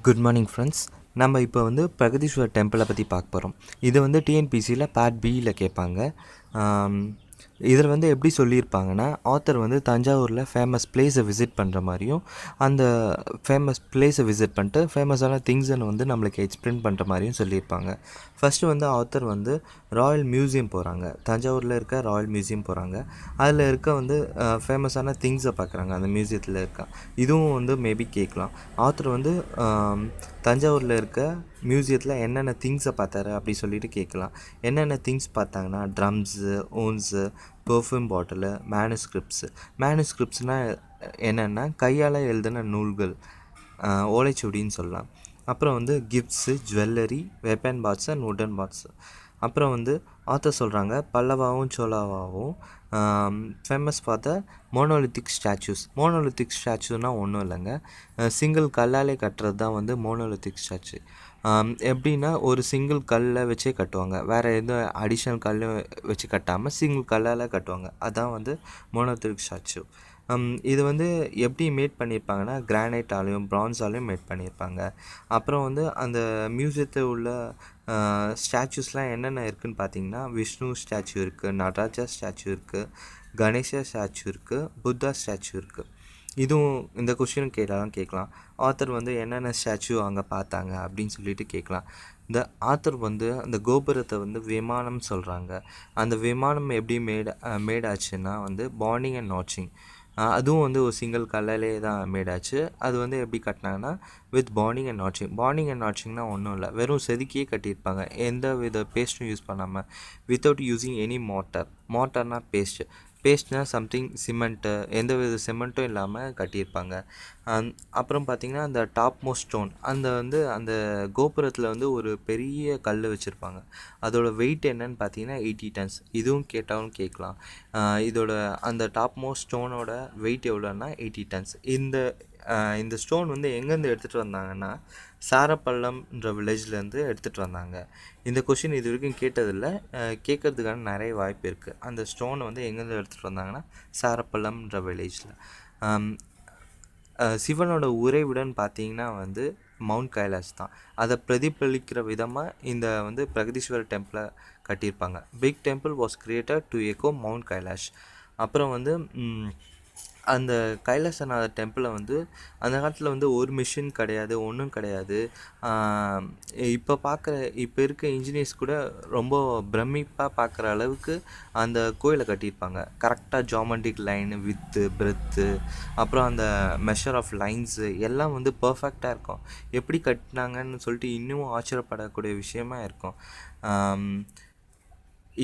Good morning friends. நம்ம இப்போ வந்து பிரகதீஸ்வரர் டெம்பிளை பற்றி பார்க்க போகிறோம். இது வந்து டிஎன்பிசியில் பார்ட் பியில் கேட்பாங்க. இதில் வந்து எப்படி சொல்லியிருப்பாங்கன்னா, ஆத்தர் வந்து தஞ்சாவூரில் ஃபேமஸ் பிளேஸை விசிட் பண்ணுற மாதிரியும், அந்த ஃபேமஸ் பிளேஸை விசிட் பண்ணிட்டு ஃபேமஸான திங்ஸை வந்து நம்மளுக்கு எக்ஸ்பிளைன் பண்ணுற மாதிரியும் சொல்லியிருப்பாங்க. ஃபஸ்ட்டு வந்து ஆத்தர் வந்து ராயல் மியூசியம் போகிறாங்க. தஞ்சாவூரில் இருக்க ராயல் மியூசியம் போகிறாங்க. அதில் இருக்க வந்து ஃபேமஸான திங்ஸை பார்க்குறாங்க அந்த மியூசியத்தில் இருக்க. இதுவும் வந்து மேபி கேட்கலாம். ஆத்தர் வந்து தஞ்சாவூரில் இருக்க மியூசியத்தில் என்னென்ன திங்ஸை பார்த்தாரு அப்படி சொல்லிட்டு கேட்கலாம். என்னென்ன திங்ஸ் பார்த்தாங்கன்னா, ட்ரம்ஸு, ஊன்ஸு, பெர்ஃப்யூம் பாட்டிலு, மேனுஸ்கிரிப்ட்ஸ்னால் என்னென்னா கையால் எழுதின நூல்கள், ஓலைச்சுவடின்னு சொல்லலாம். அப்புறம் வந்து gifts, jewellery, weapon parts and wooden parts. அப்புறம் வந்து ஆத்தர் சொல்கிறாங்க, பல்லவாவும் சோழாவாவும் famous for the monolithic statues. Monolithic ஸ்டாச்சுனால் ஒன்றும் இல்லைங்க, சிங்கிள் கல்லாலே கட்டுறது தான் வந்து மோனோலித்திக் ஸ்டாச்சு. எப்படின்னா ஒரு சிங்கிள் கல்லை வச்சே கட்டுவாங்க, வேறு எதுவும் அடிஷ்னல் கல் வச்சு கட்டாமல் சிங்கிள் கல்லால் கட்டுவாங்க. அதுதான் வந்து மோனோலித்திக் ஸ்டாச்சு. இது வந்து எப்படி மேட் பண்ணியிருப்பாங்கன்னா, கிரானைட்டாலையும் பிரான்ஸாலையும் மேட் பண்ணியிருப்பாங்க. அப்புறம் வந்து அந்த மியூசியத்தில் உள்ள ஸ்டாச்சூஸ்லாம் என்னென்ன இருக்குதுன்னு பார்த்தீங்கன்னா, விஷ்ணு ஸ்டாச்சு இருக்குது, நடராஜா ஸ்டாச்சு இருக்குது, கணேஷா ஸ்டாச்சு இருக்குது, புத்தா ஸ்டாச்சு இருக்குது. இதுவும் இந்த கொஸ்டின் கேட்கலாம். ஆத்தர் வந்து என்னென்ன ஸ்டாச்சு அங்கே பார்த்தாங்க அப்படின்னு சொல்லிட்டு கேட்கலாம். இந்த ஆத்தர் வந்து அந்த கோபுரத்தை வந்து விமானம் சொல்கிறாங்க. அந்த விமானம் எப்படி மேடாச்சுன்னா வந்து பாண்டிங் அண்ட் நாச்சிங். அதுவும் வந்து ஒரு சிங்கிள் கல்லிலே தான் மேடாச்சு. அது வந்து எப்படி கட்டினாங்கன்னா வித் பாண்டிங் அண்ட் நாச்சிங்னா ஒன்றும் இல்லை, வெறும் செதுக்கியே கட்டியிருப்பாங்க, எந்த வித பேஸ்ட்டும் யூஸ் பண்ணாமல், வித்தவுட் யூஸிங் எனி மோட்டார்னால் பேஸ்ட்னால் சம்திங் சிமெண்ட்டு, எந்த வித சிமெண்ட்டும் இல்லாமல் கட்டியிருப்பாங்க. அப்புறம் பார்த்திங்கன்னா அந்த டாப் மோஸ்ட் ஸ்டோன், அந்த கோபுரத்தில் வந்து ஒரு பெரிய கல் வச்சுருப்பாங்க. அதோட வெயிட் என்னன்னு பார்த்தீங்கன்னா 80 tons. இதுவும் கேட்டாலும் கேட்கலாம். இதோட அந்த டாப் மோஸ்ட் ஸ்டோனோட வெயிட் எவ்வளோன்னா 80 tons. இந்த ஸ்டோன் வந்து எங்கேருந்து எடுத்துகிட்டு வந்தாங்கன்னா, சாரப்பள்ளம்ன்ற வில்லேஜ்லேருந்து எடுத்துகிட்டு வந்தாங்க. இந்த கொஷின் இது வரைக்கும் கேட்டதில்லை, கேட்குறதுக்கான நிறைய வாய்ப்பு இருக்குது. அந்த ஸ்டோனை வந்து எங்கேருந்து எடுத்துகிட்டு வந்தாங்கன்னா, சாரப்பள்ளம்ன்ற வில்லேஜில். சிவனோட உறைவிடன்னு பார்த்தீங்கன்னா வந்து மவுண்ட் கைலாஷ் தான். அதை பிரதிபலிக்கிற விதமாக இந்த வந்து பிரகதீஸ்வரர் டெம்பிளை கட்டியிருப்பாங்க. Big temple was created to echo mount Kailash. அப்புறம் வந்து அந்த கைலாசநாதர் டெம்பிளை வந்து அந்த காலத்தில் வந்து ஒரு மிஷின் கிடையாது, ஒன்றும் கிடையாது. இப்போ இருக்க இன்ஜினியர்ஸ் கூட ரொம்ப பிரமிப்பாக பார்க்குற அளவுக்கு அந்த கோயிலை கட்டியிருப்பாங்க. கரெக்டாக ஜாமெட்ரிக் லைனு, வித்து, பிரெத்து, அப்புறம் அந்த மெஷர் ஆஃப் லைன்ஸு எல்லாம் வந்து பர்ஃபெக்டாக இருக்கும். எப்படி கட்டினாங்கன்னு சொல்லிட்டு இன்னும் ஆச்சரியப்படக்கூடிய விஷயமா இருக்கும்.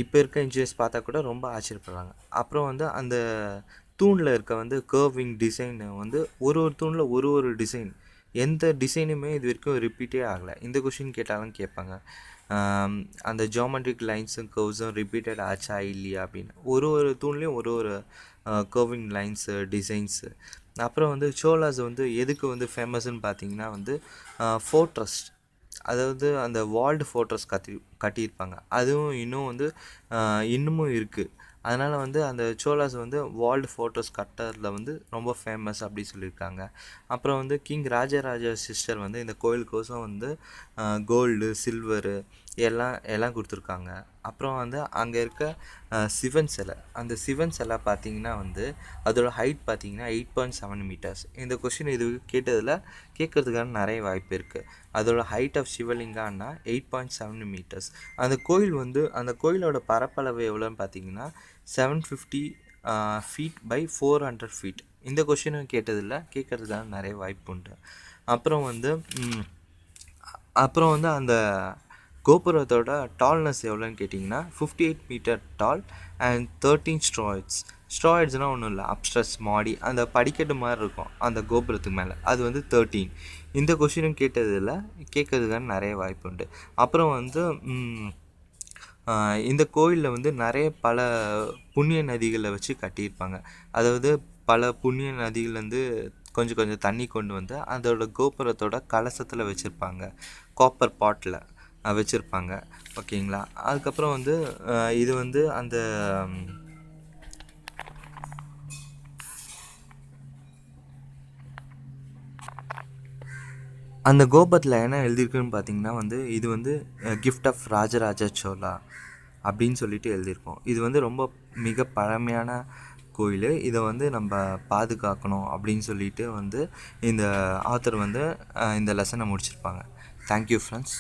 இப்போ இருக்க இன்ஜினியர்ஸ் பார்த்தா கூட ரொம்ப ஆச்சரியப்படுறாங்க. அப்புறம் வந்து அந்த தூணில் இருக்க வந்து கர்விங் டிசைனு வந்து ஒரு தூணில் ஒரு டிசைன், எந்த டிசைனுமே இது வரைக்கும் ரிப்பீட்டே ஆகலை. இந்த கொஷின் கேட்டாலும் கேட்பாங்க, அந்த ஜியோமெட்ரிக் லைன்ஸும் கர்வ்ஸும் ரிப்பீட்டட் ஆச்சா இல்லையா அப்படின்னு. ஒரு தூண்லேயும் ஒரு கர்விங் லைன்ஸு, டிசைன்ஸு. அப்புறம் வந்து சோலாஸ் வந்து எதுக்கு வந்து ஃபேமஸ்ன்னு பார்த்தீங்கன்னா வந்து ஃபோர்ட்ரஸ், அதாவது அந்த வால்டு ஃபோர்ட்ரஸ் கட்டியிருப்பாங்க. அதுவும் இன்னமும் இருக்குது. அதனால் வந்து அந்த சோலாஸ் வந்து வேர்ல்டு ஃபோர்ட்ரஸ் கட்டுறதுல வந்து ரொம்ப ஃபேமஸ் அப்படி சொல்லியிருக்காங்க. அப்புறம் வந்து கிங் ராஜராஜ சிஸ்டர் வந்து இந்த கோயிலுக்கோசம் வந்து கோல்டு, சில்வரு எல்லாம் கொடுத்துருக்காங்க. அப்புறம் வந்து அங்கே இருக்க சிவன் சிலை, அந்த சிவன் சிலை பார்த்திங்கன்னா வந்து அதோட ஹைட் பார்த்திங்கன்னா 8.7 meters. இந்த கொஷின் இது கேட்குறதுக்கான நிறைய வாய்ப்பு இருக்குது. அதோட ஹைட் ஆஃப் சிவலிங்கான்னா 8.7 meters. அந்த கோயிலோட பரப்பளவு எவ்வளோன்னு பார்த்தீங்கன்னா 750 feet by 400 feet. இந்த கொஷினும் கேட்குறதுக்கான நிறைய வாய்ப்பு உண்டு. அப்புறம் வந்து அந்த கோபுரத்தோட டால்னஸ் எவ்வளோன்னு கேட்டிங்கன்னா 58 meter டால் அண்ட் 13 ஸ்ட்ராய்ட்ஸ்னால் ஒன்றும் இல்லை, அப்ஸ்ட்ரஸ் மாடி, அந்த படிக்கட்டு மாதிரி இருக்கும் அந்த கோபுரத்துக்கு மேலே, அது வந்து 13. இந்த கொஷினும் கேட்கறதுக்கான நிறைய வாய்ப்பு உண்டு. அப்புறம் வந்து இந்த கோயிலில் வந்து பல புண்ணிய நதிகளை வச்சு கட்டியிருப்பாங்க. அதாவது பல புண்ணிய நதிகள்லேருந்து கொஞ்சம் தண்ணி கொண்டு வந்து அதோட கோபுரத்தோட கலசத்தில் வச்சுருப்பாங்க, காப்பர் பாட்டில் வச்சுருப்பாங்க. ஓகேங்களா. அதுக்கப்புறம் வந்து இது வந்து அந்த அந்த கோபுரத்தில் என்ன எழுதியிருக்குன்னு பார்த்தீங்கன்னா வந்து இது வந்து கிஃப்ட் ஆஃப் ராஜராஜ சோழா அப்படின்னு சொல்லிட்டு எழுதியிருக்கோம். இது வந்து ரொம்ப மிக பழமையான கோயில். இதை வந்து நம்ம பாதுகாக்கணும் அப்படின்னு சொல்லிட்டு வந்து இந்த ஆத்தர் வந்து இந்த லெசனை முடிச்சிருப்பாங்க. Thank you friends.